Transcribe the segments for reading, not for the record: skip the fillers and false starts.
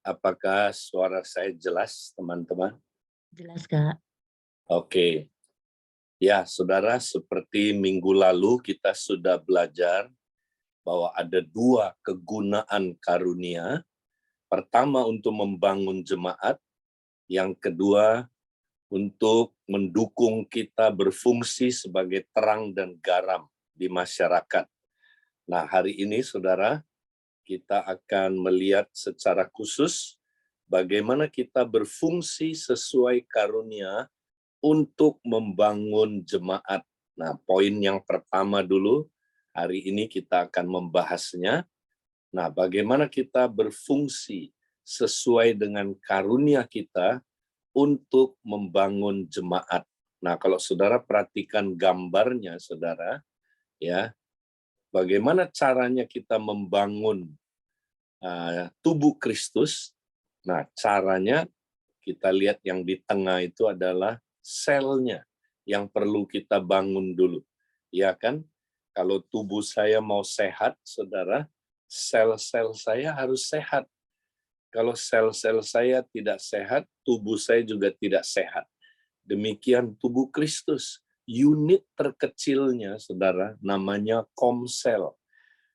Apakah suara saya jelas, teman-teman? Jelas, Kak. Oke. Ya, saudara, seperti minggu lalu kita sudah belajar bahwa ada dua kegunaan karunia. Pertama untuk membangun jemaat, yang kedua untuk mendukung kita berfungsi sebagai terang dan garam di masyarakat. Nah, hari ini, saudara, kita akan melihat secara khusus bagaimana kita berfungsi sesuai karunia untuk membangun jemaat. Nah, poin yang pertama dulu, hari ini kita akan membahasnya. Nah, bagaimana kita berfungsi sesuai dengan karunia kita untuk membangun jemaat. Nah, kalau saudara perhatikan gambarnya, saudara, ya, bagaimana caranya kita membangun tubuh Kristus. Nah, caranya kita lihat yang di tengah itu adalah selnya yang perlu kita bangun dulu. Ya kan? Kalau tubuh saya mau sehat, saudara, sel-sel saya harus sehat. Kalau sel-sel saya tidak sehat, tubuh saya juga tidak sehat. Demikian tubuh Kristus. Unit terkecilnya, saudara, namanya komsel.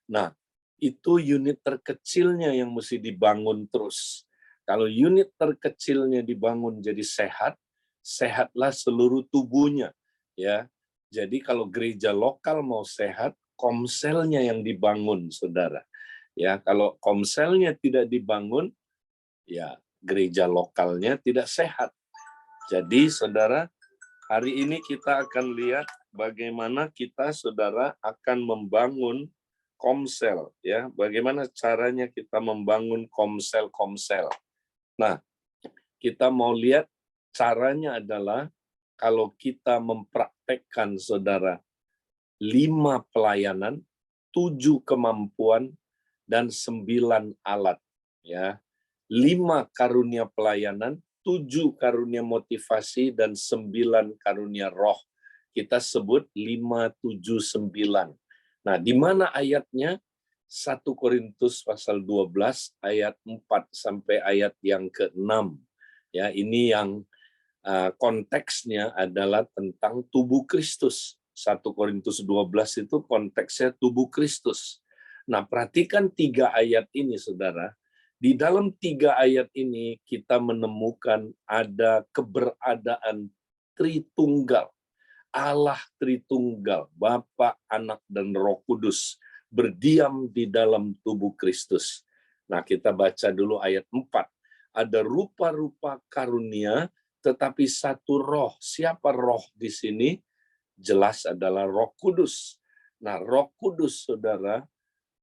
Nah, itu unit terkecilnya yang mesti dibangun terus. Kalau unit terkecilnya dibangun jadi sehat, sehatlah seluruh tubuhnya. Ya, jadi kalau gereja lokal mau sehat, komselnya yang dibangun, saudara. Ya, kalau komselnya tidak dibangun, ya gereja lokalnya tidak sehat. Jadi, saudara, hari ini kita akan lihat bagaimana kita, saudara, akan membangun komsel, ya. Bagaimana caranya kita membangun komsel-komsel. Nah, kita mau lihat caranya adalah kalau kita mempraktekkan, saudara, 5 pelayanan, 7 kemampuan, dan 9 alat. Ya, 5 karunia pelayanan, 7 karunia motivasi, dan 9 karunia roh. Kita sebut 5, 7, 9. Nah, di mana ayatnya? 1 Korintus pasal 12 ayat 4 sampai ayat yang ke-6. Ya, ini yang konteksnya adalah tentang tubuh Kristus. 1 Korintus 12 itu konteksnya tubuh Kristus. Nah, perhatikan 3 ayat ini, saudara. Di dalam 3 ayat ini kita menemukan ada keberadaan Tritunggal. Allah Tritunggal, Bapa, Anak, dan Roh Kudus berdiam di dalam tubuh Kristus. Nah, kita baca dulu ayat 4. Ada rupa-rupa karunia, tetapi satu roh. Siapa roh di sini? Jelas adalah Roh Kudus. Nah, Roh Kudus, saudara,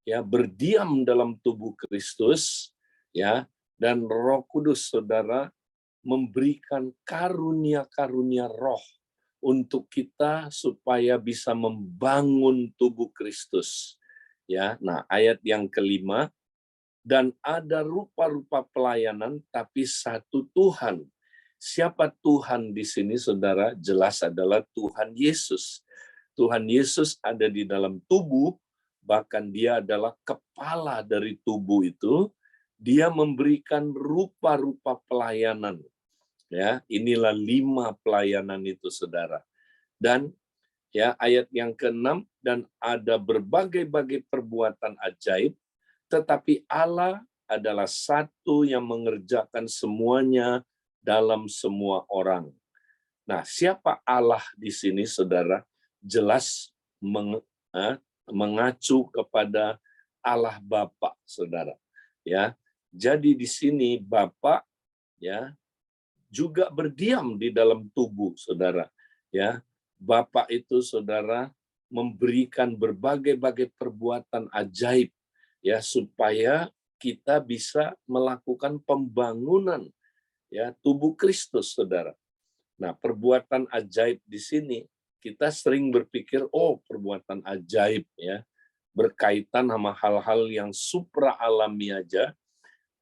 ya, berdiam dalam tubuh Kristus, ya, dan Roh Kudus, saudara, memberikan karunia-karunia roh untuk kita supaya bisa membangun tubuh Kristus. Ya, nah ayat yang kelima, dan ada rupa-rupa pelayanan tapi satu Tuhan. Siapa Tuhan di sini, saudara? Jelas adalah Tuhan Yesus. Tuhan Yesus ada di dalam tubuh, bahkan dia adalah kepala dari tubuh itu. Dia memberikan rupa-rupa pelayanan. Ya, inilah 5 pelayanan itu, saudara. Dan ya, ayat yang ke-6, dan ada berbagai-bagai perbuatan ajaib, tetapi Allah adalah satu yang mengerjakan semuanya dalam semua orang. Nah, siapa Allah di sini, saudara? Jelas mengacu kepada Allah Bapa, saudara. Ya, jadi di sini Bapa, ya, juga berdiam di dalam tubuh, saudara. Ya, Bapa itu, saudara, memberikan berbagai-bagai perbuatan ajaib, ya, supaya kita bisa melakukan pembangunan, ya, tubuh Kristus, saudara. Nah, perbuatan ajaib di sini kita sering berpikir, oh, perbuatan ajaib, ya, berkaitan sama hal-hal yang supra alami aja,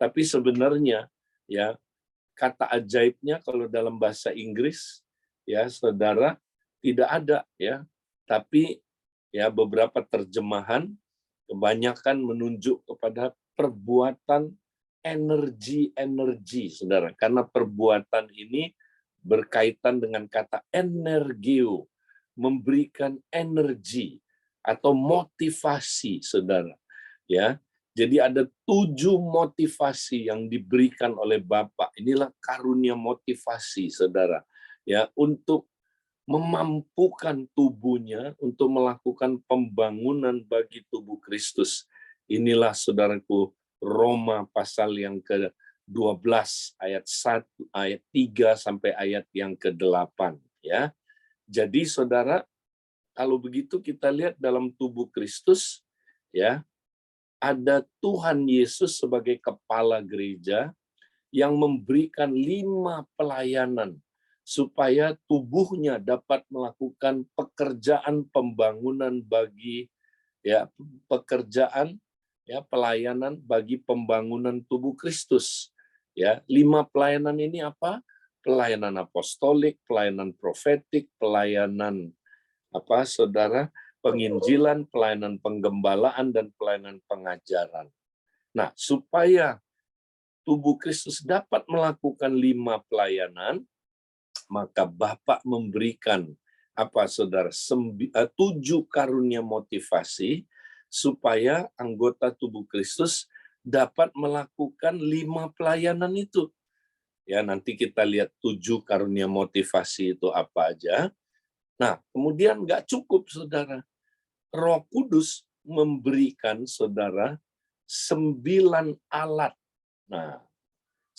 tapi sebenarnya, ya, kata ajaibnya kalau dalam bahasa Inggris, ya, saudara, tidak ada, ya. Tapi ya beberapa terjemahan kebanyakan menunjuk kepada perbuatan energi, saudara. Karena perbuatan ini berkaitan dengan kata energio, memberikan energi atau motivasi, saudara. Ya, jadi ada 7 motivasi yang diberikan oleh Bapa. Inilah karunia motivasi, saudara. Ya, untuk memampukan tubuhnya untuk melakukan pembangunan bagi tubuh Kristus. Inilah saudaraku Roma pasal yang ke-12 ayat 1 ayat 3 sampai ayat yang ke-8 ya. Jadi saudara, kalau begitu kita lihat dalam tubuh Kristus ya, ada Tuhan Yesus sebagai kepala gereja yang memberikan 5 pelayanan supaya tubuhnya dapat melakukan pekerjaan pembangunan bagi pelayanan bagi pembangunan tubuh Kristus. Ya, 5 pelayanan ini apa? Pelayanan apostolik, pelayanan profetik, pelayanan saudara, penginjilan, pelayanan penggembalaan dan pelayanan pengajaran. Nah, supaya tubuh Kristus dapat melakukan 5 pelayanan, maka Bapa memberikan saudara 7 karunia motivasi supaya anggota tubuh Kristus dapat melakukan 5 pelayanan itu. Ya, nanti kita lihat 7 karunia motivasi itu apa aja. Nah, kemudian nggak cukup, saudara. Roh Kudus memberikan, saudara, 9 alat. Nah,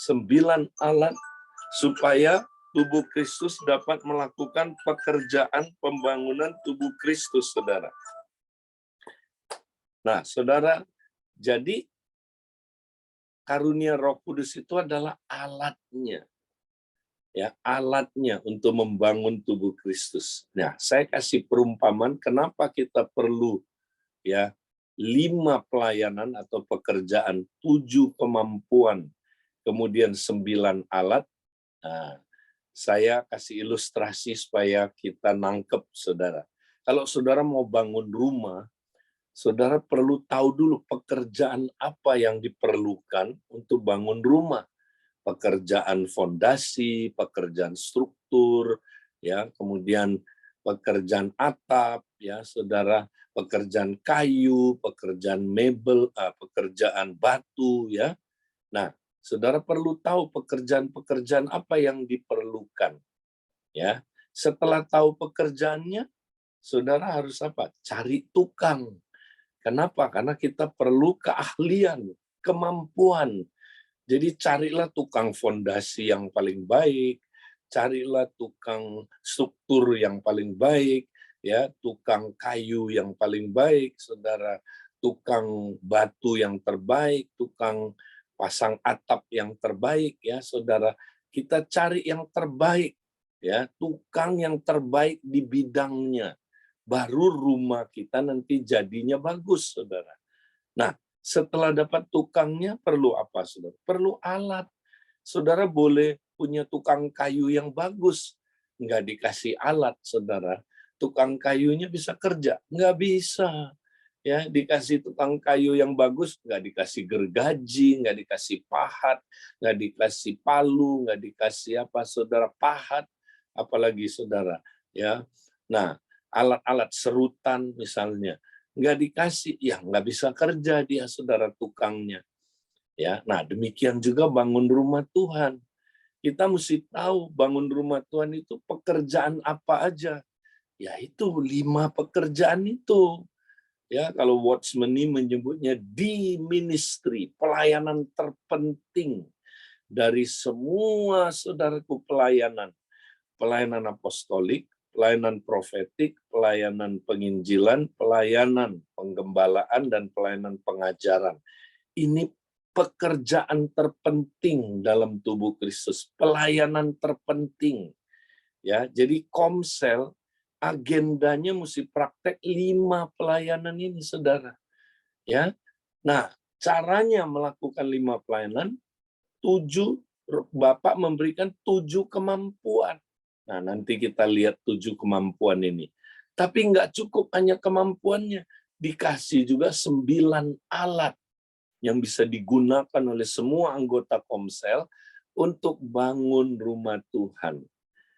9 alat supaya tubuh Kristus dapat melakukan pekerjaan pembangunan tubuh Kristus, saudara. Nah, saudara, jadi karunia Roh Kudus itu adalah alatnya. Ya, alatnya untuk membangun tubuh Kristus. Nah, saya kasih perumpamaan kenapa kita perlu 5 pelayanan atau pekerjaan, 7 kemampuan, kemudian 9 alat. Nah, saya kasih ilustrasi supaya kita nangkep, saudara. Kalau saudara mau bangun rumah, saudara perlu tahu dulu pekerjaan apa yang diperlukan untuk bangun rumah. Pekerjaan fondasi, pekerjaan struktur, ya, kemudian pekerjaan atap, ya, saudara, pekerjaan kayu, pekerjaan mebel, pekerjaan batu, ya. Nah, saudara perlu tahu pekerjaan-pekerjaan apa yang diperlukan, ya. Setelah tahu pekerjaannya, saudara harus apa? Cari tukang. Kenapa? Karena kita perlu keahlian, kemampuan. Jadi carilah tukang fondasi yang paling baik, carilah tukang struktur yang paling baik, ya, tukang kayu yang paling baik, saudara, tukang batu yang terbaik, tukang pasang atap yang terbaik, ya, saudara. Kita cari yang terbaik, ya, tukang yang terbaik di bidangnya. Baru rumah kita nanti jadinya bagus, saudara. Nah, setelah dapat tukangnya, perlu apa, saudara? Perlu alat. Saudara boleh punya tukang kayu yang bagus. Nggak dikasih alat, saudara. Tukang kayunya bisa kerja? Nggak bisa. Ya, dikasih tukang kayu yang bagus, nggak dikasih gergaji, nggak dikasih pahat, nggak dikasih palu, nggak dikasih saudara, pahat, apalagi saudara. Ya, nah, alat-alat serutan misalnya, nggak dikasih, ya nggak bisa kerja dia, saudara, tukangnya. Ya, nah demikian juga bangun rumah Tuhan. Kita mesti tahu bangun rumah Tuhan itu pekerjaan apa aja. Ya itu 5 pekerjaan itu. Ya, kalau Watchman ini menyebutnya di ministry, pelayanan terpenting dari semua saudaraku pelayanan. Pelayanan apostolik, pelayanan profetik, pelayanan penginjilan, pelayanan penggembalaan, dan pelayanan pengajaran. Ini pekerjaan terpenting dalam tubuh Kristus, pelayanan terpenting. Ya, jadi Komsel agendanya mesti praktek 5 pelayanan ini, saudara. Ya, nah caranya melakukan 5 pelayanan, 7 Bapak memberikan 7 kemampuan. Nah, nanti kita lihat 7 kemampuan ini. Tapi nggak cukup hanya kemampuannya, dikasih juga 9 alat. yang bisa digunakan oleh semua anggota Komsel untuk bangun rumah Tuhan.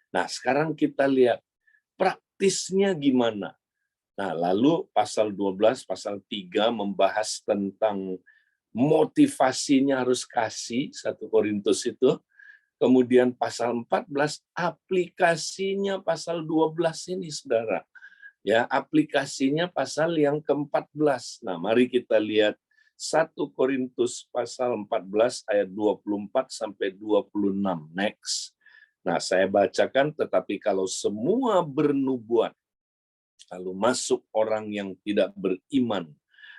Nah, sekarang kita lihat praktisnya gimana. Nah, lalu pasal 12, pasal 3 membahas tentang motivasinya harus kasih, 1 Korintus itu. Kemudian pasal 14, aplikasinya pasal 12 ini, saudara. Ya, aplikasinya pasal yang ke-14. Nah, mari kita lihat 1 Korintus pasal 14 ayat 24 sampai 26. Next. Nah, saya bacakan, tetapi kalau semua bernubuat, lalu masuk orang yang tidak beriman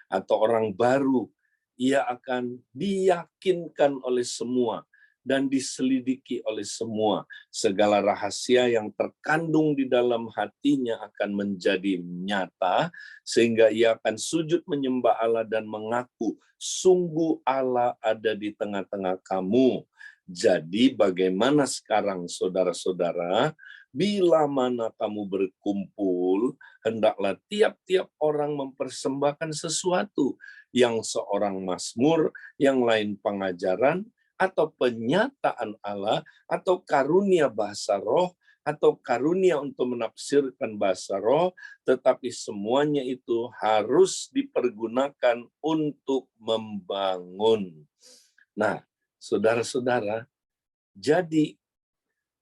atau orang baru, ia akan diyakinkan oleh semua dan diselidiki oleh semua. Segala rahasia yang terkandung di dalam hatinya akan menjadi nyata, sehingga ia akan sujud menyembah Allah dan mengaku, sungguh Allah ada di tengah-tengah kamu. Jadi bagaimana sekarang, saudara-saudara? Bila mana kamu berkumpul, hendaklah tiap-tiap orang mempersembahkan sesuatu, yang seorang mazmur, yang lain pengajaran, atau penyataan Allah, atau karunia bahasa roh, atau karunia untuk menafsirkan bahasa roh, tetapi semuanya itu harus dipergunakan untuk membangun. Nah, saudara-saudara, jadi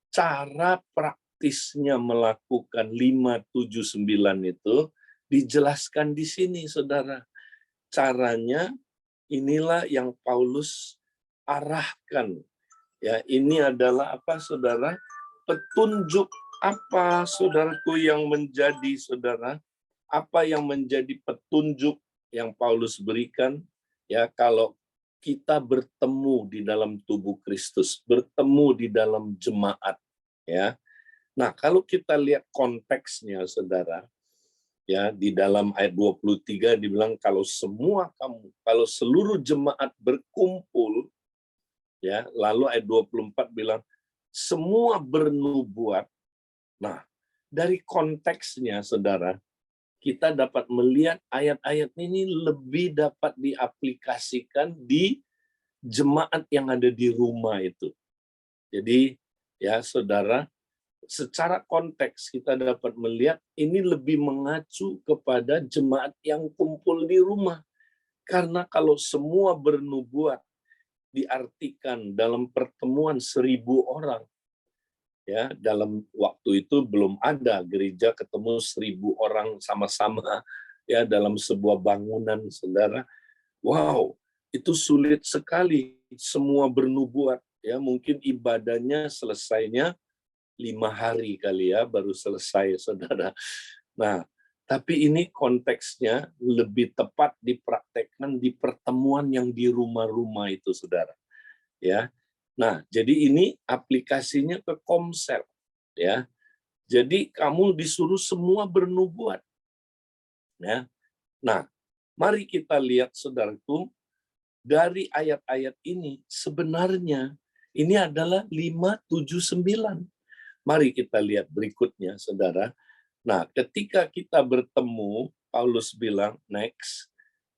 cara praktisnya melakukan 579 itu dijelaskan di sini, saudara. Caranya inilah yang Paulus arahkan. Ya, ini adalah apa, saudara? Petunjuk apa, saudaraku, yang menjadi, saudara? Apa yang menjadi petunjuk yang Paulus berikan? Ya, kalau kita bertemu di dalam tubuh Kristus, bertemu di dalam jemaat, ya. Nah, kalau kita lihat konteksnya, saudara, ya, di dalam ayat 23 dibilang kalau seluruh jemaat berkumpul, ya, lalu ayat 24 bilang semua bernubuat. Nah, dari konteksnya, saudara, kita dapat melihat ayat-ayat ini lebih dapat diaplikasikan di jemaat yang ada di rumah itu. Jadi, ya, saudara, secara konteks kita dapat melihat ini lebih mengacu kepada jemaat yang kumpul di rumah. Karena kalau semua bernubuat diartikan dalam pertemuan 1.000 orang, ya, dalam waktu itu belum ada gereja ketemu 1.000 orang sama-sama, ya, dalam sebuah bangunan, saudara. Wow, itu sulit sekali semua bernubuat, ya. Mungkin ibadahnya selesainya 5 hari kali, ya, baru selesai, saudara. Nah, tapi ini konteksnya lebih tepat dipraktekkan di pertemuan yang di rumah-rumah itu, saudara. Ya, nah, jadi ini aplikasinya ke Komsel, ya. Jadi kamu disuruh semua bernubuat, ya. Nah, mari kita lihat, saudaraku, dari ayat-ayat ini sebenarnya ini adalah 579. Mari kita lihat berikutnya, saudara. Nah, ketika kita bertemu, Paulus bilang, next.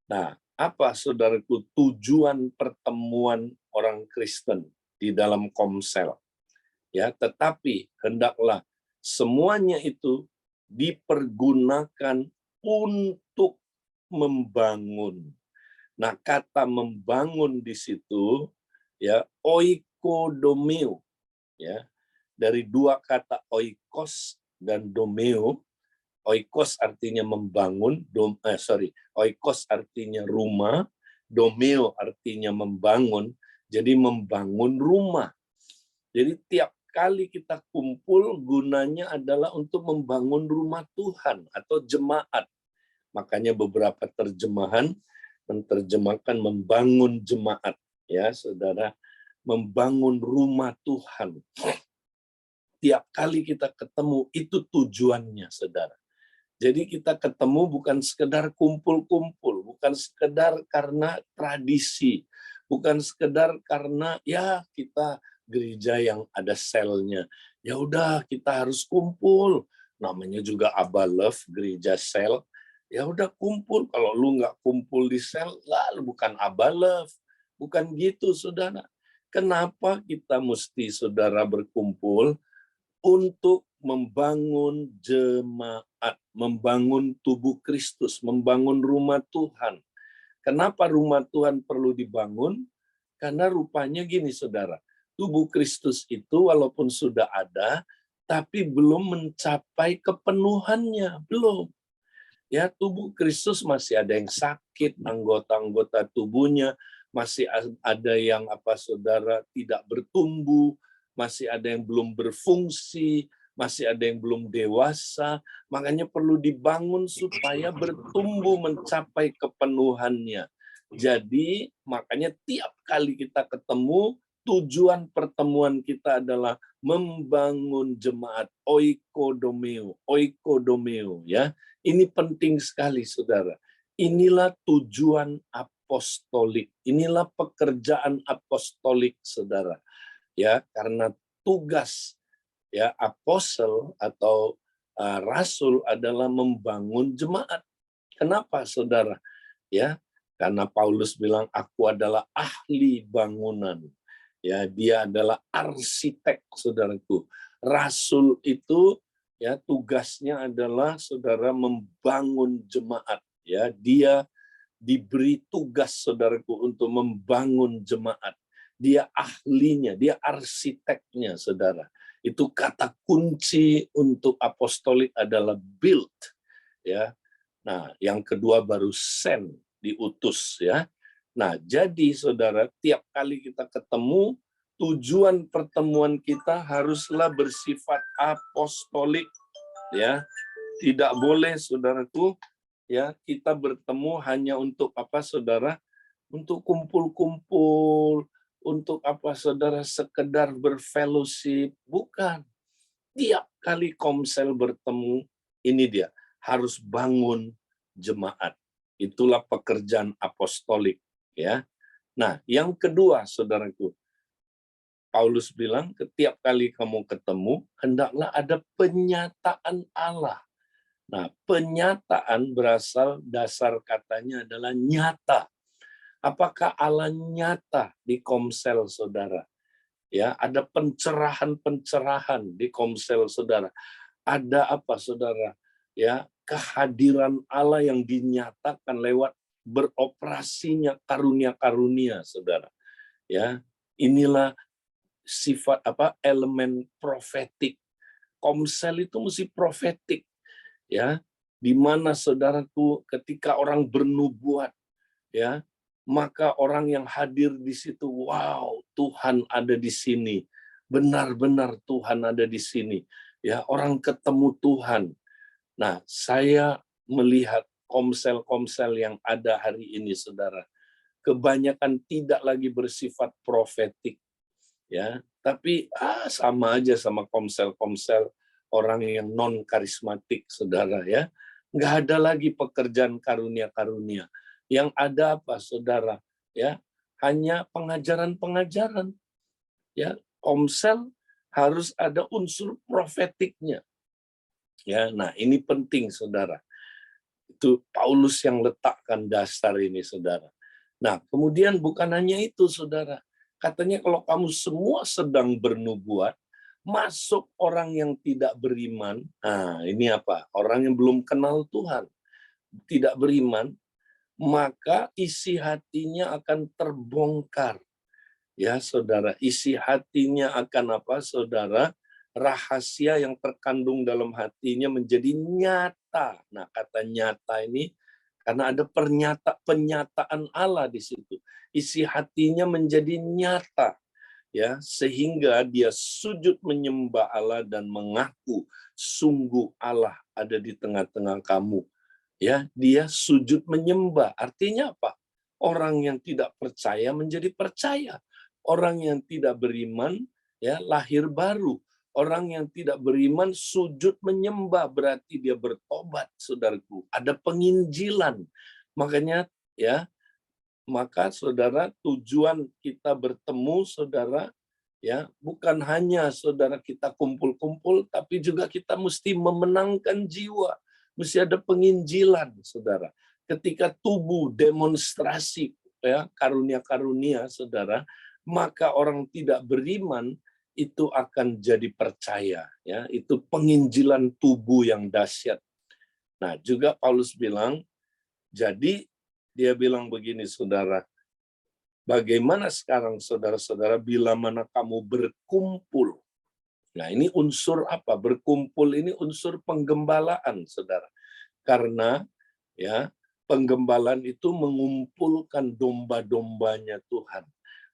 Nah, apa, saudaraku, tujuan pertemuan orang Kristen di dalam Komsel? Ya, tetapi hendaklah semuanya itu dipergunakan untuk membangun. Nah, kata membangun di situ, ya, oikodomeo, ya, dari dua kata oikos dan domeo. Oikos artinya membangun, oikos artinya rumah, domeo artinya membangun, jadi membangun rumah. Jadi tiap kali kita kumpul gunanya adalah untuk membangun rumah Tuhan atau jemaat. Makanya beberapa terjemahan menerjemahkan membangun jemaat, ya, saudara, membangun rumah Tuhan. Tiap kali kita ketemu itu tujuannya, saudara. Jadi kita ketemu bukan sekedar kumpul-kumpul, bukan sekedar karena tradisi, bukan sekedar karena ya kita gereja yang ada selnya. Ya udah kita harus kumpul. Namanya juga Abba Love, gereja sel. Ya udah kumpul, kalau lu nggak kumpul di sel, lalu bukan abalef, bukan gitu, saudara. Kenapa kita mesti, saudara, berkumpul untuk membangun jemaat, membangun tubuh Kristus, membangun rumah Tuhan. Kenapa rumah Tuhan perlu dibangun? Karena rupanya gini, saudara, tubuh Kristus itu walaupun sudah ada, tapi belum mencapai kepenuhannya, belum. Ya, tubuh Kristus masih ada yang sakit, anggota-anggota tubuhnya masih ada yang saudara tidak bertumbuh, masih ada yang belum berfungsi, masih ada yang belum dewasa, makanya perlu dibangun supaya bertumbuh mencapai kepenuhannya. Jadi, makanya tiap kali kita ketemu, tujuan pertemuan kita adalah membangun jemaat, oikodomeo ya. Ini penting sekali, saudara. Inilah tujuan apostolik. Inilah pekerjaan apostolik, saudara. Ya, karena tugas ya apostel atau rasul adalah membangun jemaat. Kenapa, saudara? Ya, karena Paulus bilang aku adalah ahli bangunan. Ya, dia adalah arsitek, saudaraku. Rasul itu ya tugasnya adalah, saudara, membangun jemaat. Ya, dia diberi tugas, saudaraku, untuk membangun jemaat. Dia ahlinya, dia arsiteknya, saudara. Itu kata kunci untuk apostolik adalah build. Ya, nah yang kedua baru send, diutus, ya. Nah, jadi saudara, tiap kali kita ketemu, tujuan pertemuan kita haruslah bersifat apostolik, ya. Tidak boleh, saudaraku, ya, kita bertemu hanya untuk saudara? Untuk kumpul-kumpul, untuk saudara? Sekedar berfellowship, bukan. Tiap kali Komsel bertemu, ini dia, harus bangun jemaat. Itulah pekerjaan apostolik, ya. Nah, yang kedua, saudaraku, Paulus bilang, setiap kali kamu ketemu, hendaklah ada penyataan Allah. Nah, penyataan berasal, dasar katanya adalah nyata. Apakah Allah nyata di Komsel, saudara? Ya, ada pencerahan-pencerahan di Komsel, saudara. Ada saudara? Ya, kehadiran Allah yang dinyatakan lewat beroperasinya karunia-karunia, saudara. Ya, inilah sifat elemen profetik. Komsel itu mesti profetik, ya. Di mana, saudaraku, ketika orang bernubuat, ya, maka orang yang hadir di situ, wow, Tuhan ada di sini. Benar-benar Tuhan ada di sini. Ya, orang ketemu Tuhan. Nah, saya melihat komsel-komsel yang ada hari ini, saudara, kebanyakan tidak lagi bersifat profetik, ya, tapi sama aja sama komsel-komsel orang yang non karismatik, saudara, ya. Nggak ada lagi pekerjaan karunia-karunia. Yang ada saudara? Ya, hanya pengajaran-pengajaran. Ya, komsel harus ada unsur profetiknya. Ya, nah ini penting, saudara. Itu Paulus yang letakkan dasar ini, saudara. Nah, kemudian bukan hanya itu, saudara. Katanya kalau kamu semua sedang bernubuat, masuk orang yang tidak beriman. Nah, ini orang yang belum kenal Tuhan, tidak beriman, maka isi hatinya akan terbongkar. Ya, saudara, isi hatinya akan saudara? Rahasia yang terkandung dalam hatinya menjadi nyata. Nah, kata nyata ini karena ada penyataan Allah di situ. Isi hatinya menjadi nyata, ya, sehingga dia sujud menyembah Allah dan mengaku sungguh Allah ada di tengah-tengah kamu. Ya, dia sujud menyembah. Artinya apa? Orang yang tidak percaya menjadi percaya. Orang yang tidak beriman ya lahir baru. Orang yang tidak beriman sujud menyembah, berarti dia bertobat, saudaraku. Ada penginjilan. Makanya ya, maka saudara, tujuan kita bertemu, saudara, ya, bukan hanya saudara kita kumpul-kumpul, tapi juga kita mesti memenangkan jiwa. mesti ada penginjilan, saudara. Ketika tubuh demonstrasi ya karunia-karunia, saudara, maka orang tidak beriman itu akan jadi percaya, ya. Itu penginjilan tubuh yang dahsyat. Nah, juga Paulus bilang, jadi dia bilang begini, saudara, bagaimana sekarang saudara-saudara bila mana kamu berkumpul? Nah, ini unsur apa? Berkumpul ini unsur penggembalaan, saudara. Karena ya penggembalaan itu mengumpulkan domba-dombanya Tuhan.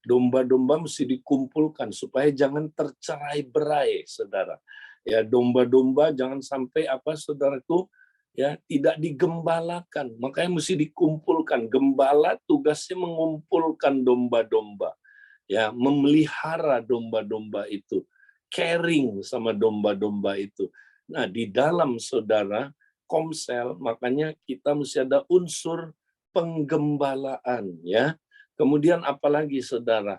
Domba-domba mesti dikumpulkan supaya jangan tercerai-berai, saudara. Ya, domba-domba jangan sampai saudara itu ya tidak digembalakan. Makanya mesti dikumpulkan. Gembala tugasnya mengumpulkan domba-domba. Ya, memelihara domba-domba itu. Caring sama domba-domba itu. Nah, di dalam saudara komsel, makanya kita mesti ada unsur penggembalaan, ya. Kemudian apalagi saudara,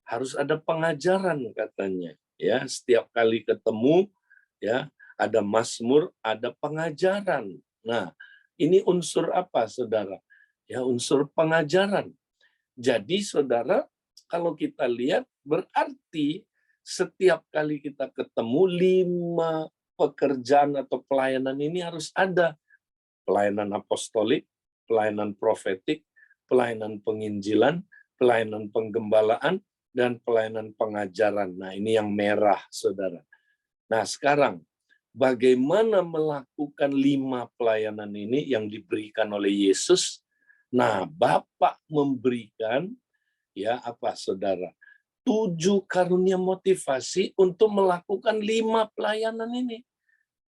harus ada pengajaran katanya, ya. Setiap kali ketemu, ya, ada mazmur, ada pengajaran. Nah, ini unsur apa, saudara? Ya, unsur pengajaran. Jadi, saudara, kalau kita lihat, berarti setiap kali kita ketemu 5 pekerjaan atau pelayanan ini harus ada. Pelayanan apostolik, pelayanan profetik, pelayanan penginjilan, pelayanan penggembalaan, dan pelayanan pengajaran. Nah, ini yang merah, saudara. Nah, sekarang, bagaimana melakukan 5 pelayanan ini yang diberikan oleh Yesus? Nah, Bapa memberikan, ya saudara? 7 karunia motivasi untuk melakukan 5 pelayanan ini.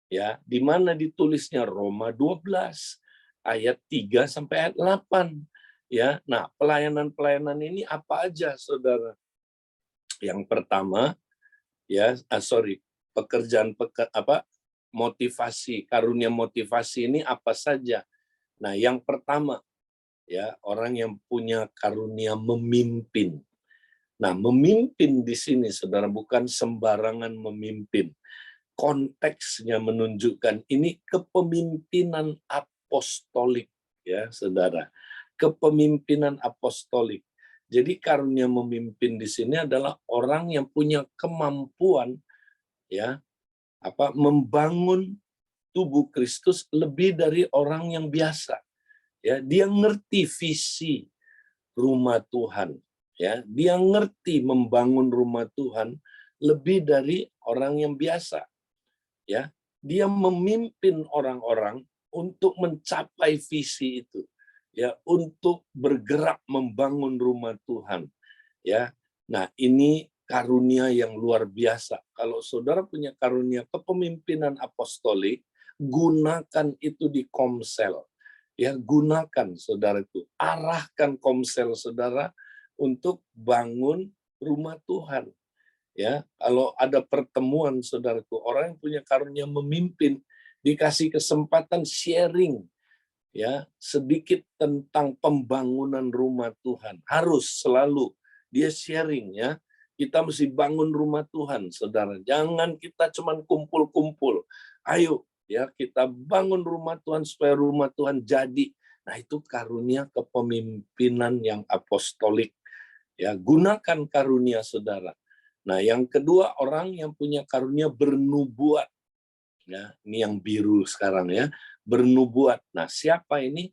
Ya, di mana ditulisnya Roma 12 ayat 3 sampai ayat 8. Ya, nah pelayanan-pelayanan ini apa aja, saudara? Yang pertama, ya, motivasi, karunia motivasi ini apa saja? Nah, yang pertama, ya, orang yang punya karunia memimpin. Nah, memimpin di sini, saudara, bukan sembarangan memimpin. Konteksnya menunjukkan ini kepemimpinan apostolik, ya, saudara. Kepemimpinan apostolik. Jadi karunia memimpin di sini adalah orang yang punya kemampuan, ya, membangun tubuh Kristus lebih dari orang yang biasa. Ya, dia ngerti visi rumah Tuhan. Ya, dia ngerti membangun rumah Tuhan lebih dari orang yang biasa. Ya, dia memimpin orang-orang untuk mencapai visi itu. Ya, untuk bergerak membangun rumah Tuhan. Ya. Nah, ini karunia yang luar biasa. Kalau saudara punya karunia kepemimpinan apostolik, gunakan itu di komsel. Ya, gunakan saudara itu. Arahkan komsel saudara untuk bangun rumah Tuhan. Ya, kalau ada pertemuan saudaraku, orang yang punya karunia memimpin dikasih kesempatan sharing, ya, sedikit tentang pembangunan rumah Tuhan. Harus selalu dia sharing, ya. Kita mesti bangun rumah Tuhan, saudara. Jangan kita cuman kumpul-kumpul. Ayo, ya, kita bangun rumah Tuhan supaya rumah Tuhan jadi. Nah, itu karunia kepemimpinan yang apostolik. Ya, gunakan karunia saudara. Nah, yang kedua, orang yang punya karunia bernubuat. Ya, ini yang biru sekarang, ya. Bernubuat. Nah, siapa ini?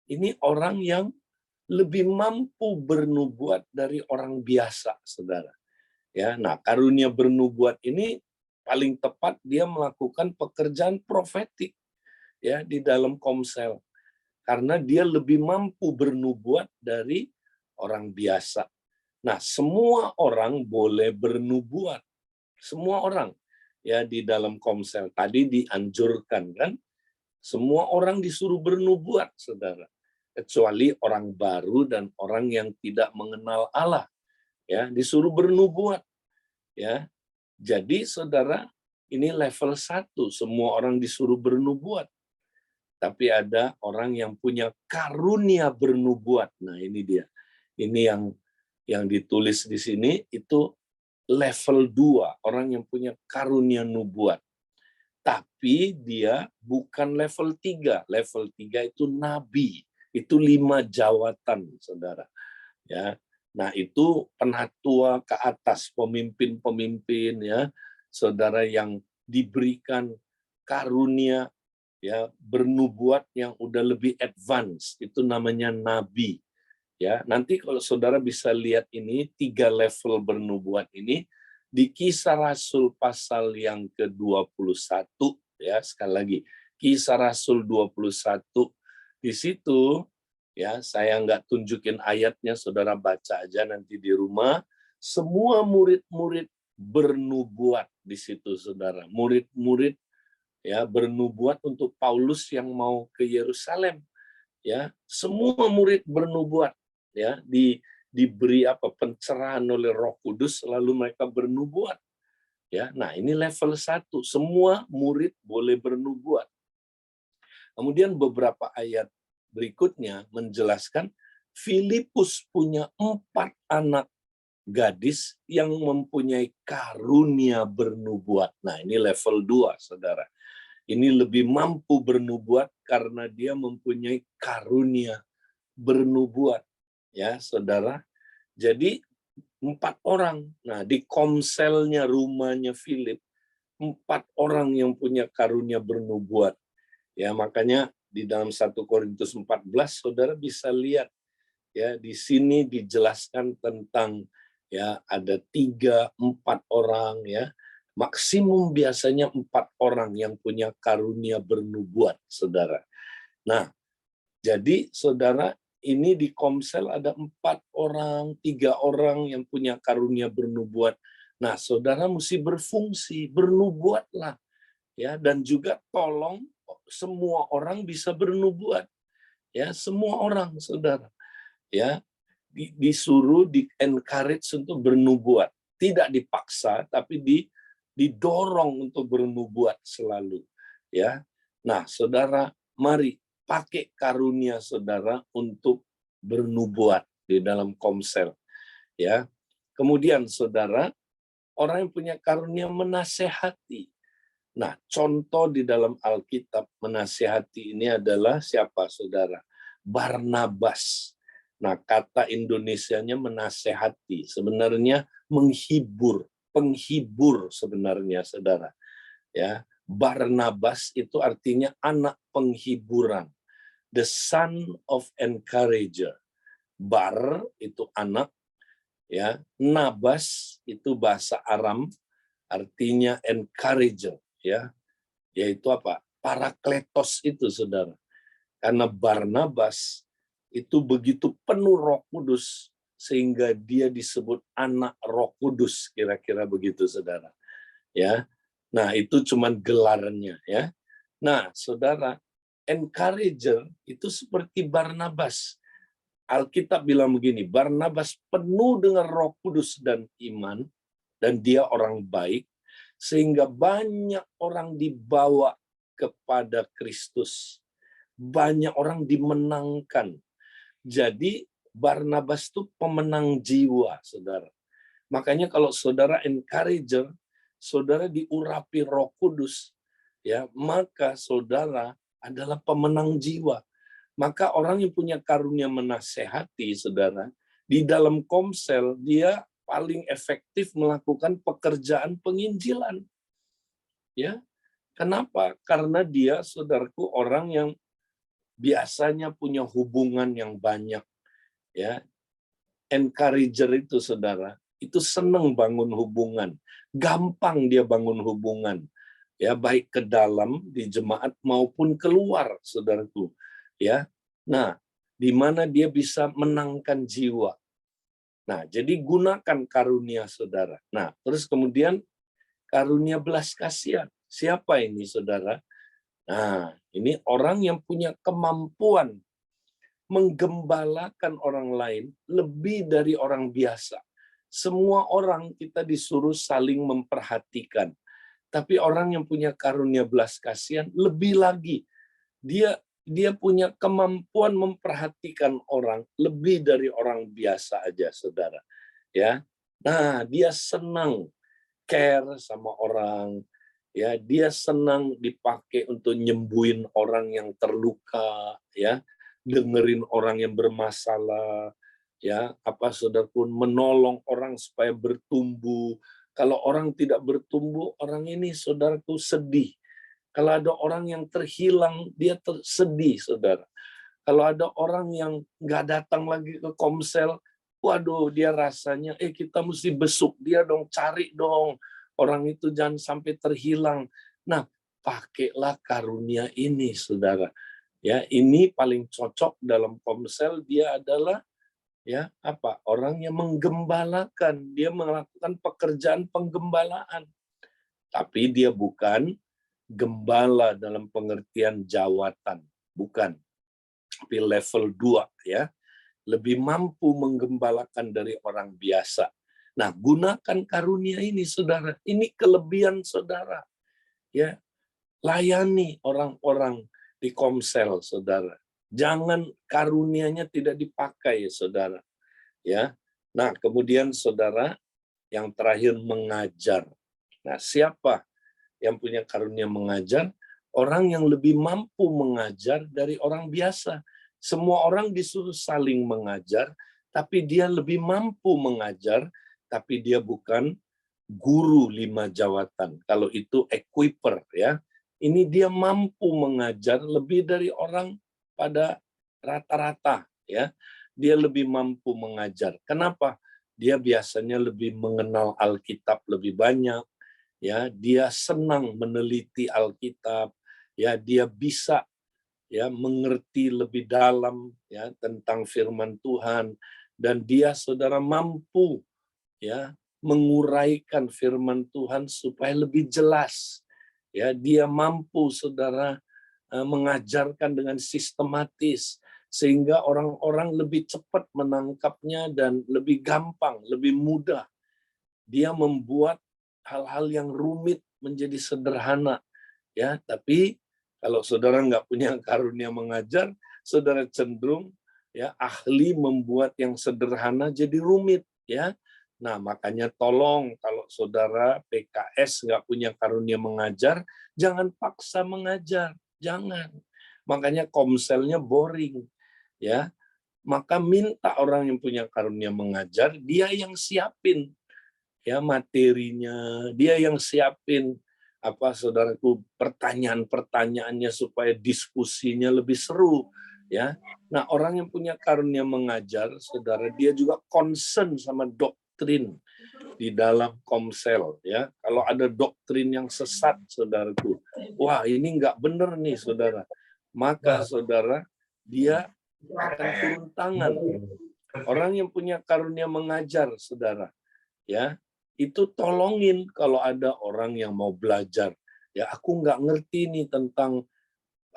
Ini orang yang lebih mampu bernubuat dari orang biasa, saudara. Ya, nah, karunia bernubuat ini paling tepat dia melakukan pekerjaan profetik, ya, di dalam komsel. Karena dia lebih mampu bernubuat dari orang biasa. Nah, semua orang boleh bernubuat. Semua orang, ya, di dalam komsel. Tadi dianjurkan, kan? Semua orang disuruh bernubuat, saudara. Kecuali orang baru dan orang yang tidak mengenal Allah. Ya, disuruh bernubuat. Ya. Jadi, saudara, ini level 1. Semua orang disuruh bernubuat. Tapi ada orang yang punya karunia bernubuat. Nah, ini dia. Ini yang ditulis di sini itu level 2, orang yang punya karunia nubuat. Tapi dia bukan level 3. Level 3 itu nabi. Itu 5 jawatan, saudara. Ya, nah itu penatua ke atas, pemimpin-pemimpin ya, saudara, yang diberikan karunia ya bernubuat yang udah lebih advance, itu namanya nabi. Ya, nanti kalau saudara bisa lihat ini 3 level bernubuat ini di Kisah Rasul pasal yang ke-21 ya, sekali lagi Kisah Rasul 21 di situ ya, saya nggak tunjukin ayatnya, saudara baca aja nanti di rumah. Semua murid-murid bernubuat di situ, saudara. Murid-murid ya bernubuat untuk Paulus yang mau ke Yerusalem. Ya, semua murid bernubuat ya, diberi pencerahan oleh Roh Kudus, lalu mereka bernubuat. Ya, nah ini level 1, semua murid boleh bernubuat. Kemudian beberapa ayat berikutnya menjelaskan Filipus punya 4 anak gadis yang mempunyai karunia bernubuat. Nah, ini level 2, saudara. Ini lebih mampu bernubuat karena dia mempunyai karunia bernubuat. Ya, saudara. Jadi 4 orang. Nah, di komselnya rumahnya Filip, 4 orang yang punya karunia bernubuat. Ya, makanya di dalam 1 Korintus 14 saudara bisa lihat ya, di sini dijelaskan tentang ya ada 3-4 orang ya. Maksimum biasanya 4 orang yang punya karunia bernubuat, saudara. Nah, jadi saudara, ini di Komsel ada 4 orang, 3 orang yang punya karunia bernubuat. Nah, saudara mesti berfungsi, bernubuatlah ya, dan juga tolong semua orang bisa bernubuat. Ya, semua orang, saudara. Ya, disuruh, di encourage untuk bernubuat. Tidak dipaksa, tapi didorong untuk bernubuat selalu. Ya, nah, saudara, mari pakai karunia saudara untuk bernubuat di dalam Komsel. Ya, kemudian saudara, orang yang punya karunia menasehati. Nah, contoh di dalam Alkitab menasehati ini adalah siapa, saudara? Barnabas. Nah, kata Indonesianya menasehati, sebenarnya menghibur, penghibur sebenarnya, saudara. Ya, Barnabas itu artinya anak penghiburan, the son of encourager. Bar itu anak, ya. Nabas itu bahasa Aram, artinya encourager, ya. Yaitu apa? Parakletos itu, saudara. Karena Barnabas itu begitu penuh Roh Kudus sehingga dia disebut anak Roh Kudus, kira-kira begitu, saudara. Ya. Nah, itu cuman gelarnya, ya. Nah, saudara, encourager itu seperti Barnabas. Alkitab bilang begini, Barnabas penuh dengan Roh Kudus dan iman, dan dia orang baik, sehingga banyak orang dibawa kepada Kristus. Banyak orang dimenangkan. Jadi Barnabas itu pemenang jiwa, saudara. Makanya kalau saudara encourager, saudara diurapi Roh Kudus, ya, maka saudara adalah pemenang jiwa. Maka orang yang punya karunia menasehati, saudara, di dalam Komsel dia paling efektif melakukan pekerjaan penginjilan. Ya, kenapa? Karena dia, saudaraku, orang yang biasanya punya hubungan yang banyak. Ya, encourager itu, saudara, itu senang bangun hubungan, gampang dia bangun hubungan, ya, baik ke dalam di jemaat maupun keluar, saudaraku, ya. Nah, di mana dia bisa menangkan jiwa. Nah, jadi gunakan karunia saudara. Nah, terus kemudian karunia belas kasihan. Siapa ini, saudara? Nah, ini orang yang punya kemampuan menggembalakan orang lain lebih dari orang biasa. Semua orang kita disuruh saling memperhatikan. Tapi orang yang punya karunia belas kasihan lebih lagi. Dia punya kemampuan memperhatikan orang lebih dari orang biasa aja, saudara. Ya, nah, dia senang care sama orang, ya dia senang dipakai untuk nyembuhin orang yang terluka, ya dengerin orang yang bermasalah, ya apa saudaraku, menolong orang supaya bertumbuh. Kalau orang tidak bertumbuh, orang ini saudaraku sedih. Kalau ada orang yang terhilang, dia sedih, saudara. Kalau ada orang yang nggak datang lagi ke komsel, waduh dia rasanya, kita mesti besuk dia dong, cari dong. Orang itu jangan sampai terhilang. Nah, pakailah karunia ini, saudara. Ya, ini paling cocok dalam komsel, dia adalah ya apa? Orang yang menggembalakan, dia melakukan pekerjaan penggembalaan. Tapi dia bukan gembala dalam pengertian jawatan, bukan. Tapi level 2 ya, lebih mampu menggembalakan dari orang biasa. Nah, gunakan karunia ini saudara, ini kelebihan saudara. Ya, layani orang-orang di komsel saudara. Jangan karunianya tidak dipakai saudara. Ya. Nah, kemudian saudara yang terakhir mengajar. Nah, siapa yang punya karunia mengajar? Orang yang lebih mampu mengajar dari orang biasa. Semua orang disuruh saling mengajar, tapi dia lebih mampu mengajar, tapi dia bukan guru 5 jawatan. Kalau itu equiper ya. Ini dia mampu mengajar lebih dari orang pada rata-rata ya. Dia lebih mampu mengajar. Kenapa? Dia biasanya lebih mengenal Alkitab lebih banyak, ya dia senang meneliti Alkitab, ya dia bisa ya mengerti lebih dalam ya tentang firman Tuhan, dan dia saudara mampu ya menguraikan firman Tuhan supaya lebih jelas, ya dia mampu saudara mengajarkan dengan sistematis sehingga orang-orang lebih cepat menangkapnya dan lebih gampang, lebih mudah. Dia membuat hal-hal yang rumit menjadi sederhana, ya. Tapi kalau saudara nggak punya karunia mengajar, saudara cenderung ya ahli membuat yang sederhana jadi rumit, ya. Nah, makanya tolong kalau saudara PKS nggak punya karunia mengajar, jangan paksa mengajar, jangan. Makanya komselnya boring, ya. Maka minta orang yang punya karunia mengajar, dia yang siapin ya materinya, dia yang siapin apa saudaraku pertanyaan-pertanyaannya supaya diskusinya lebih seru ya. Nah, orang yang punya karunia mengajar, saudara, dia juga concern sama doktrin di dalam komsel ya. Kalau ada doktrin yang sesat, saudaraku, wah ini nggak benar nih saudara, maka saudara dia akan turun tangan. Orang yang punya karunia mengajar, saudara, ya itu tolongin kalau ada orang yang mau belajar. Ya aku nggak ngerti nih tentang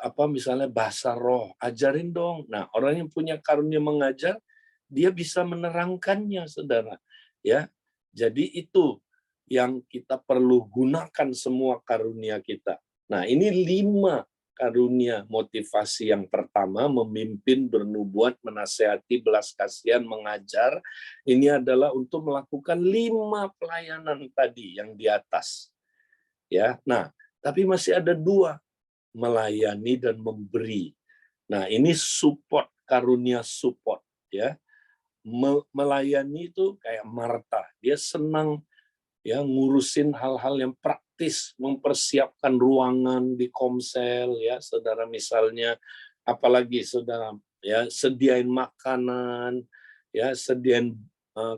apa misalnya bahasa roh, ajarin dong. Nah orang yang punya karunia mengajar, dia bisa menerangkannya, saudara. Ya, jadi itu yang kita perlu gunakan semua karunia kita. Nah ini 5 karunia motivasi. Yang pertama, memimpin, bernubuat, menasehati, belas kasihan, mengajar. Ini adalah untuk melakukan 5 pelayanan tadi yang di atas. Ya, nah, tapi masih ada 2, melayani dan memberi. Nah, ini support, karunia support. Ya, melayani itu kayak Marta. Dia senang ya ngurusin hal-hal yang praktis, mempersiapkan ruangan di komsel ya saudara, misalnya apalagi saudara ya sediain makanan ya, sediain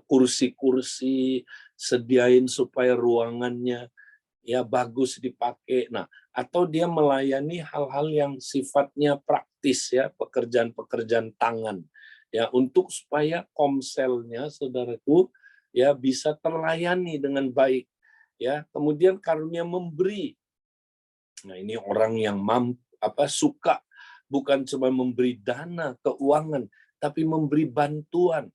kursi-kursi, sediain supaya ruangannya ya bagus dipakai. Nah, atau dia melayani hal-hal yang sifatnya praktis ya, pekerjaan-pekerjaan tangan ya, untuk supaya komselnya saudaraku ya bisa terlayani dengan baik ya. Kemudian karunia memberi. Nah, ini orang yang suka bukan cuma memberi dana keuangan, tapi memberi bantuan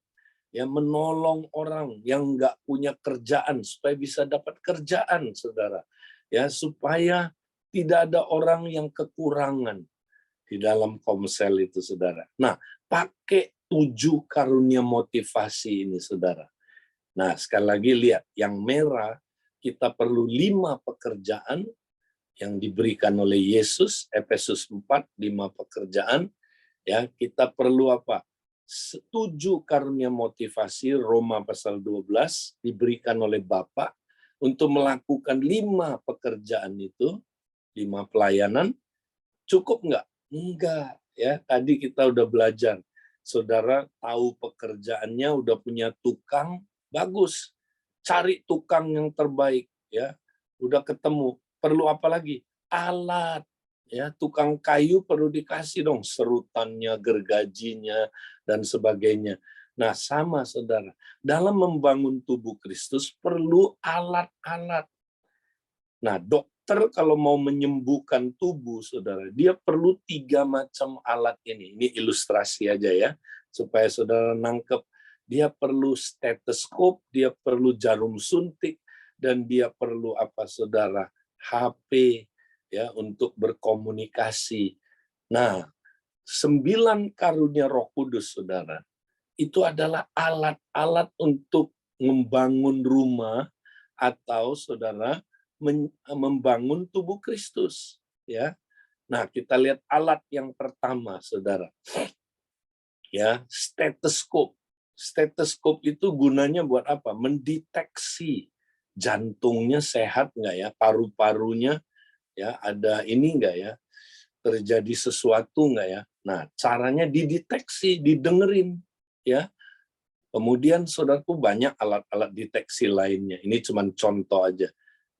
ya, menolong orang yang nggak punya kerjaan supaya bisa dapat kerjaan, saudara. Ya, supaya tidak ada orang yang kekurangan di dalam komsel itu, saudara. Nah, pakai 7 karunia motivasi ini, saudara. Nah, sekali lagi lihat, yang merah kita perlu 5 pekerjaan, yang diberikan oleh Yesus, Efesus 4, 5 pekerjaan, ya, kita perlu apa? 7 karunia motivasi, Roma pasal 12, diberikan oleh Bapa untuk melakukan 5 pekerjaan itu, 5 pelayanan. Cukup nggak? Enggak, ya. Tadi kita udah belajar. Saudara tahu pekerjaannya, udah punya tukang, bagus. Cari tukang yang terbaik, ya. Udah ketemu. Perlu apa lagi? Alat. Ya, tukang kayu perlu dikasih dong serutannya, gergajinya, dan sebagainya. Nah, sama saudara. Dalam membangun tubuh Kristus perlu alat-alat. Nah, dokter kalau mau menyembuhkan tubuh, saudara, dia perlu 3 macam alat ini. Ini ilustrasi aja ya, supaya saudara nangkep. Dia perlu stetoskop, dia perlu jarum suntik, dan dia perlu apa, saudara? HP, ya, untuk berkomunikasi. Nah, 9 karunia Roh Kudus, saudara, itu adalah alat-alat untuk membangun rumah atau saudara membangun tubuh Kristus, ya. Nah, kita lihat alat yang pertama, saudara. Ya, stetoskop. Stetoskop itu gunanya buat apa? Mendeteksi jantungnya sehat nggak ya, paru-parunya ya ada ini nggak ya, terjadi sesuatu nggak ya. Nah, caranya dideteksi, didengerin, ya. Kemudian saudaraku banyak alat-alat deteksi lainnya. Ini cuma contoh aja.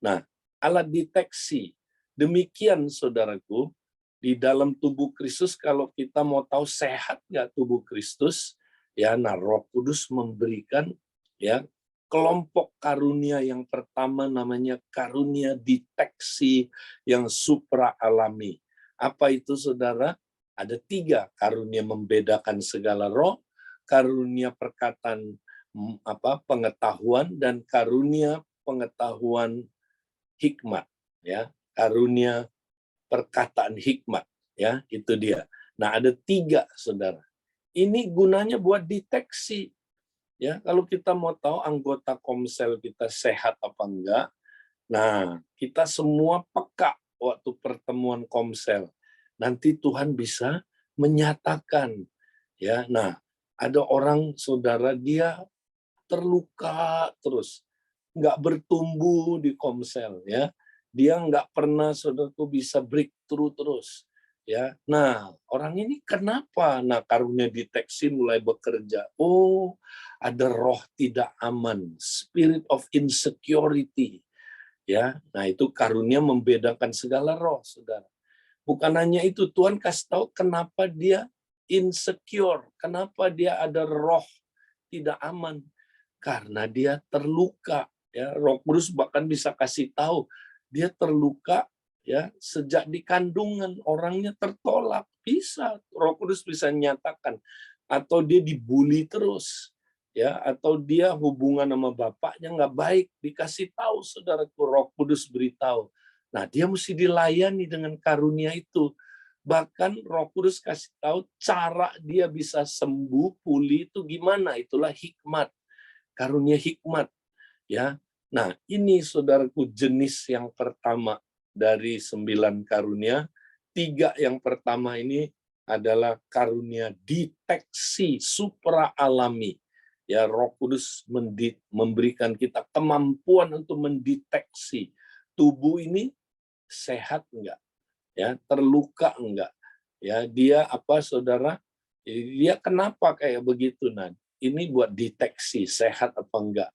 Nah, alat deteksi. Demikian saudaraku, di dalam tubuh Kristus kalau kita mau tahu sehat nggak tubuh Kristus, ya, nah Roh Kudus memberikan ya kelompok karunia yang pertama namanya karunia deteksi yang supra alami. Apa itu saudara? Ada 3 karunia membedakan segala roh, karunia perkataan pengetahuan, dan karunia pengetahuan hikmat, ya, karunia perkataan hikmat, ya, itu dia. Nah, ada 3 saudara. Ini gunanya buat deteksi, ya. Kalau kita mau tahu anggota komsel kita sehat apa enggak, nah kita semua peka waktu pertemuan komsel. Nanti Tuhan bisa menyatakan, ya. Nah, ada orang saudara dia terluka terus, nggak bertumbuh di komsel, ya. Dia nggak pernah saudaraku bisa breakthrough terus, ya. Nah, orang ini kenapa? Nah, karunia deteksi mulai bekerja. Oh, ada roh tidak aman, spirit of insecurity, ya. Nah, itu karunia membedakan segala roh, saudara. Bukan hanya itu, Tuhan kasih tahu kenapa dia insecure, kenapa dia ada roh tidak aman, karena dia terluka, ya. Roh Kudus bahkan bisa kasih tahu dia terluka, ya, sejak di kandungan, orangnya tertolak, bisa Roh Kudus bisa nyatakan, atau dia dibully terus, ya, atau dia hubungan sama bapaknya nggak baik, dikasih tahu saudaraku, Roh Kudus beritahu. Nah, dia mesti dilayani dengan karunia itu. Bahkan Roh Kudus kasih tahu cara dia bisa sembuh, pulih itu gimana, itulah hikmat. Karunia hikmat, ya. Nah, ini saudaraku jenis yang pertama dari 9 karunia. 3 yang pertama ini adalah karunia deteksi supra alami. Ya, Roh Kudus memberikan kita kemampuan untuk mendeteksi tubuh ini sehat enggak, ya, terluka enggak, ya, dia apa saudara, dia kenapa kayak begitu. Nah, ini buat deteksi sehat apa enggak.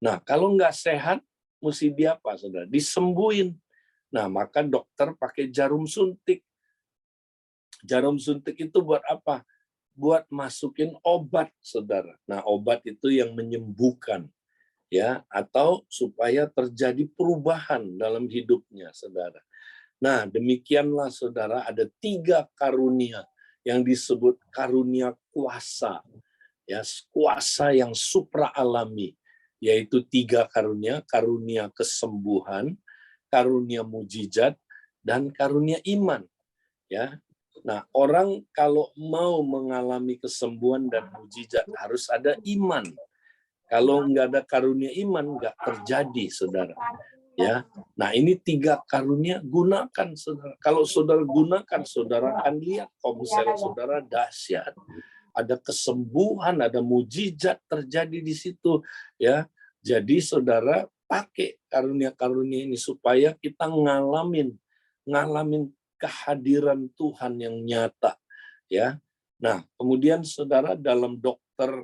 Nah, kalau enggak sehat mesti dia apa saudara, disembuhin. Nah, maka dokter pakai jarum suntik. Jarum suntik itu buat apa? Buat masukin obat saudara. Nah, obat itu yang menyembuhkan, ya, atau supaya terjadi perubahan dalam hidupnya saudara. Nah, demikianlah saudara, ada 3 karunia yang disebut karunia kuasa, ya, kuasa yang supra alami, yaitu 3 karunia, karunia kesembuhan, karunia mujizat, dan karunia iman, ya. Nah, orang kalau mau mengalami kesembuhan dan mujizat harus ada iman. Kalau nggak ada karunia iman, nggak terjadi, saudara. Ya, nah ini 3 karunia, gunakan saudara. Kalau saudara gunakan, saudara akan lihat ponsel saudara dahsyat. Ada kesembuhan, ada mujizat terjadi di situ. Ya, jadi saudara pakai karunia-karunia ini supaya kita ngalamin kehadiran Tuhan yang nyata. Ya, nah kemudian saudara dalam dokter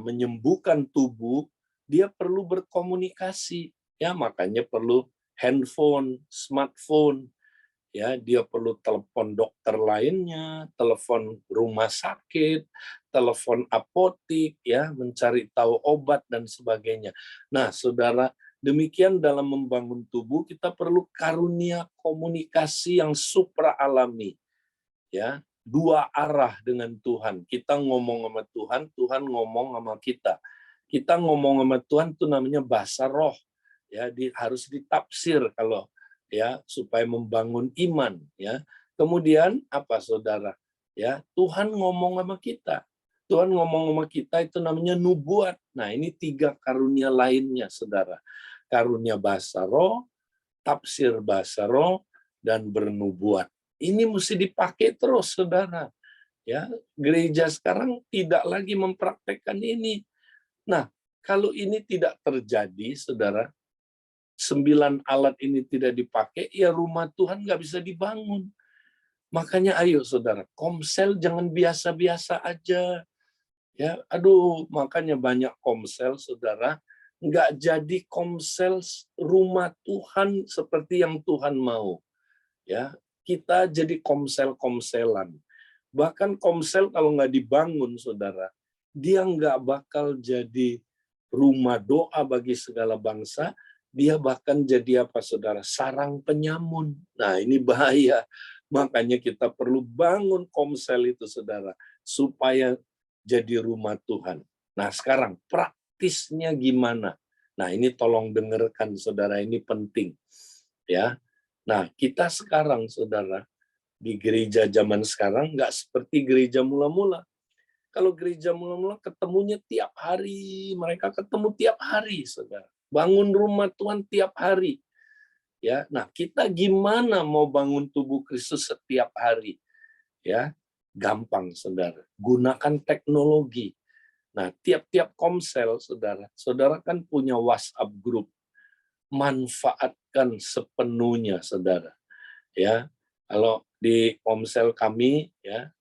menyembuhkan tubuh, dia perlu berkomunikasi. Ya, makanya perlu handphone, smartphone, ya, dia perlu telepon dokter lainnya, telepon rumah sakit, telepon apotik, ya, mencari tahu obat dan sebagainya. Nah, saudara, demikian dalam membangun tubuh kita perlu karunia komunikasi yang supra alami, ya, 2 arah dengan Tuhan. Kita ngomong sama Tuhan, Tuhan ngomong sama kita. Kita ngomong sama Tuhan itu namanya bahasa roh, ya, harus ditafsir kalau ya supaya membangun iman, ya. Kemudian apa saudara? Ya, Tuhan ngomong sama kita. Tuhan ngomong sama kita itu namanya nubuat. Nah, ini 3 karunia lainnya, saudara. Karunia bahasa roh, tafsir bahasa roh, dan bernubuat. Ini mesti dipakai terus, saudara. Ya, gereja sekarang tidak lagi mempraktekkan ini. Nah, kalau ini tidak terjadi, saudara, 9 alat ini tidak dipakai, ya rumah Tuhan nggak bisa dibangun. Makanya ayo saudara, komsel jangan biasa-biasa aja. Ya, aduh, makanya banyak komsel saudara, nggak jadi komsel rumah Tuhan seperti yang Tuhan mau. Ya, kita jadi komsel-komselan. Bahkan komsel kalau nggak dibangun, saudara, dia nggak bakal jadi rumah doa bagi segala bangsa, dia bahkan jadi apa, saudara? Sarang penyamun. Nah, ini bahaya. Makanya kita perlu bangun komsel itu, saudara, supaya jadi rumah Tuhan. Nah, sekarang praktisnya gimana? Nah, ini tolong dengarkan, saudara, ini penting. Ya, nah, kita sekarang, saudara, di gereja zaman sekarang nggak seperti gereja mula-mula. Kalau gereja mula-mula ketemunya tiap hari, mereka ketemu tiap hari, saudara. Bangun rumah Tuhan tiap hari. Ya, nah kita gimana mau bangun tubuh Kristus setiap hari? Ya, gampang, saudara. Gunakan teknologi. Nah, tiap-tiap komsel, saudara, saudara kan punya WhatsApp group. Manfaatkan sepenuhnya, saudara. Ya, kalau di komsel kami, ya,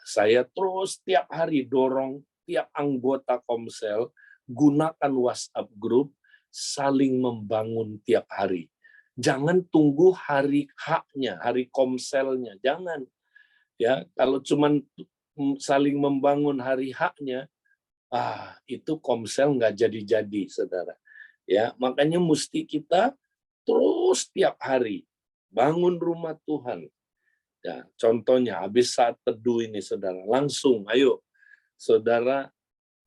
saya terus tiap hari dorong tiap anggota komsel gunakan WhatsApp group, saling membangun tiap hari. Jangan tunggu hari haknya, hari komselnya, jangan. Ya, kalau cuman saling membangun hari haknya, itu komsel nggak jadi-jadi, saudara. Ya, makanya mesti kita terus tiap hari bangun rumah Tuhan. Ya, contohnya habis saat teduh ini, saudara, langsung ayo saudara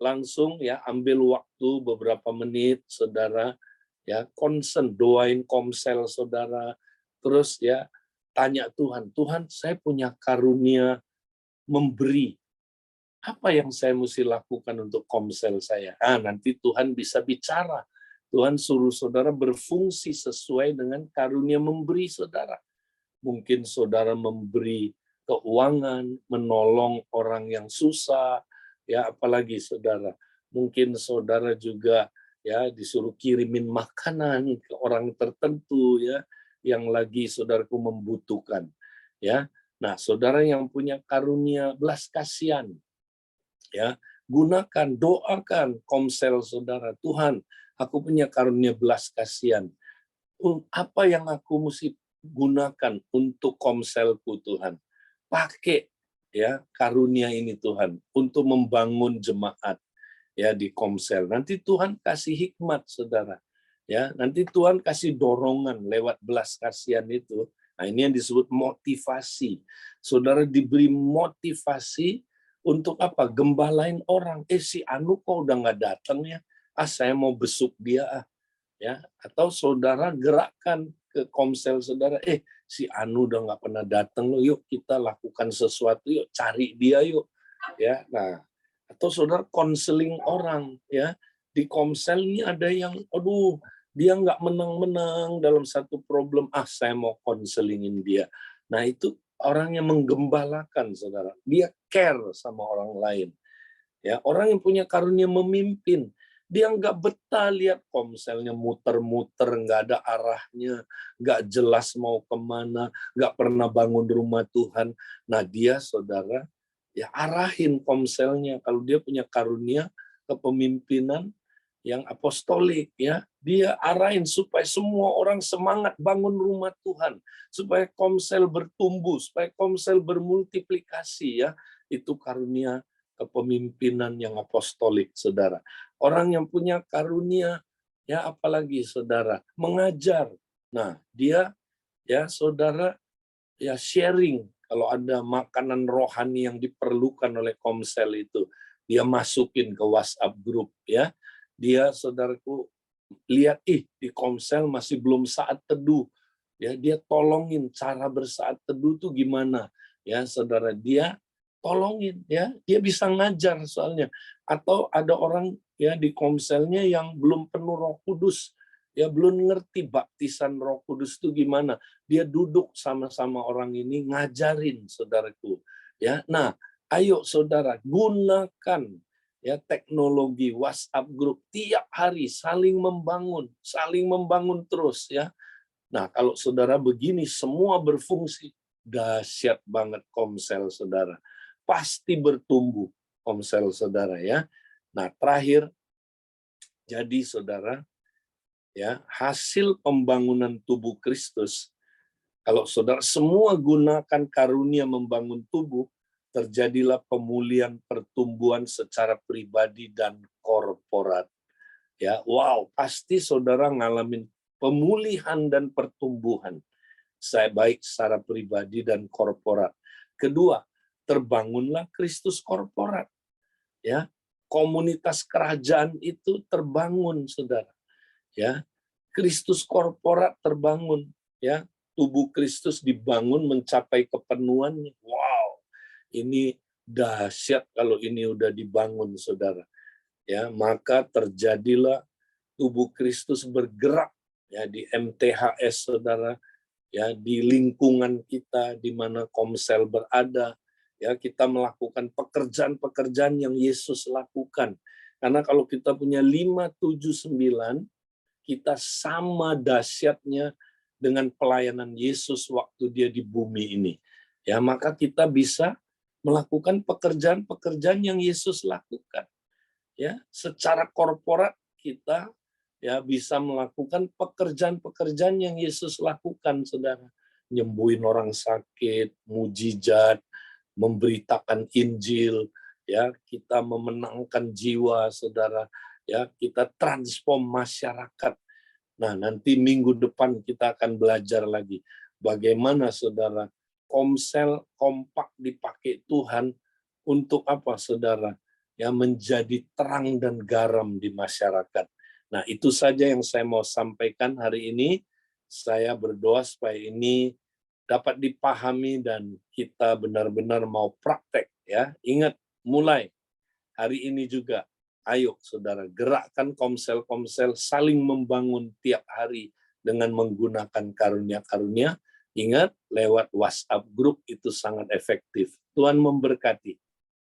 langsung ya ambil waktu beberapa menit, saudara, ya concern, doain komsel saudara, terus ya tanya Tuhan, Tuhan saya punya karunia memberi, apa yang saya mesti lakukan untuk komsel saya? Nanti Tuhan bisa bicara. Tuhan suruh saudara berfungsi sesuai dengan karunia memberi saudara. Mungkin saudara memberi keuangan, menolong orang yang susah, ya apalagi saudara. Mungkin saudara juga ya disuruh kirimin makanan ke orang tertentu ya yang lagi saudaraku membutuhkan. Ya. Nah, saudara yang punya karunia belas kasihan, ya, gunakan, doakan komsel saudara. Tuhan, aku punya karunia belas kasihan. Apa yang aku mesti gunakan untuk komselku, Tuhan? Pakai ya karunia ini, Tuhan, untuk membangun jemaat ya di komsel. Nanti Tuhan kasih hikmat, saudara. Ya, nanti Tuhan kasih dorongan lewat belas kasihan itu. Nah, ini yang disebut motivasi. Saudara diberi motivasi untuk apa? Gembalain orang. Si Anu kok udah nggak datang ya? Saya mau besuk dia. Ya, atau saudara gerakkan ke komsel saudara. Si Anu udah nggak pernah datang loh. Yuk kita lakukan sesuatu. Yuk cari dia yuk. Ya, nah. Atau saudara konseling orang. Ya, di komsel ini ada yang, aduh, Dia nggak menang-menang dalam satu problem, saya mau konselingin dia. Nah, itu orang yang menggembalakan, saudara. Dia care sama orang lain. Ya, orang yang punya karunia memimpin, dia nggak betah lihat komselnya muter-muter, nggak ada arahnya, nggak jelas mau kemana, nggak pernah bangun rumah Tuhan. Nah, dia, saudara, ya arahin komselnya. Kalau dia punya karunia kepemimpinan yang apostolik, ya, dia arahin supaya semua orang semangat bangun rumah Tuhan, supaya komsel bertumbuh, supaya komsel bermultiplikasi, ya. Itu karunia kepemimpinan yang apostolik, saudara. Orang yang punya karunia, ya, apalagi, saudara, mengajar. Nah, dia, ya, saudara, ya, sharing. Kalau ada makanan rohani yang diperlukan oleh komsel itu, dia masukin ke WhatsApp grup, ya. Dia, saudaraku, lihat, di komsel masih belum saat teduh, ya, dia tolongin cara bersaat teduh tuh gimana, ya, saudara. Dia tolongin, ya, dia bisa ngajar soalnya. Atau ada orang, ya, di komselnya yang belum penuh Roh Kudus, ya, belum ngerti baptisan Roh Kudus itu gimana. Dia duduk sama-sama orang ini ngajarin, saudaraku, ya. Nah, ayo, saudara, gunakan, ya, teknologi WhatsApp group tiap hari, saling membangun terus, ya. Nah, kalau saudara begini semua berfungsi, dahsyat banget komsel saudara. Pasti bertumbuh komsel saudara, ya. Nah, terakhir, jadi saudara, ya, hasil pembangunan tubuh Kristus, kalau saudara semua gunakan karunia membangun tubuh, terjadilah pemulihan pertumbuhan secara pribadi dan korporat. Ya, wow, pasti saudara ngalamin pemulihan dan pertumbuhan. Saya baik secara pribadi dan korporat. Kedua, terbangunlah Kristus korporat. Ya, komunitas kerajaan itu terbangun, saudara. Ya, Kristus korporat terbangun. Ya, tubuh Kristus dibangun mencapai kepenuhannya. Wow, ini dahsyat kalau ini udah dibangun, saudara. Ya, maka terjadilah tubuh Kristus bergerak, ya, di MTHS, saudara, ya, di lingkungan kita di mana komsel berada, ya, kita melakukan pekerjaan-pekerjaan yang Yesus lakukan. Karena kalau kita punya 5, 7, 9, kita sama dahsyatnya dengan pelayanan Yesus waktu dia di bumi ini. Ya, maka kita bisa melakukan pekerjaan-pekerjaan yang Yesus lakukan. Ya, secara korporat kita, ya, bisa melakukan pekerjaan-pekerjaan yang Yesus lakukan, saudara. Nyembuhin orang sakit, mujizat, memberitakan Injil, ya, kita memenangkan jiwa, saudara, ya, kita transform masyarakat. Nah, nanti minggu depan kita akan belajar lagi bagaimana, saudara, komsel kompak dipakai Tuhan untuk apa, saudara? Ya, menjadi terang dan garam di masyarakat. Nah, itu saja yang saya mau sampaikan hari ini. Saya berdoa supaya ini dapat dipahami dan kita benar-benar mau praktek, ya. Ingat, mulai hari ini juga, ayo saudara, gerakkan komsel-komsel saling membangun tiap hari dengan menggunakan karunia-karunia. Ingat, lewat WhatsApp group itu sangat efektif. Tuhan memberkati.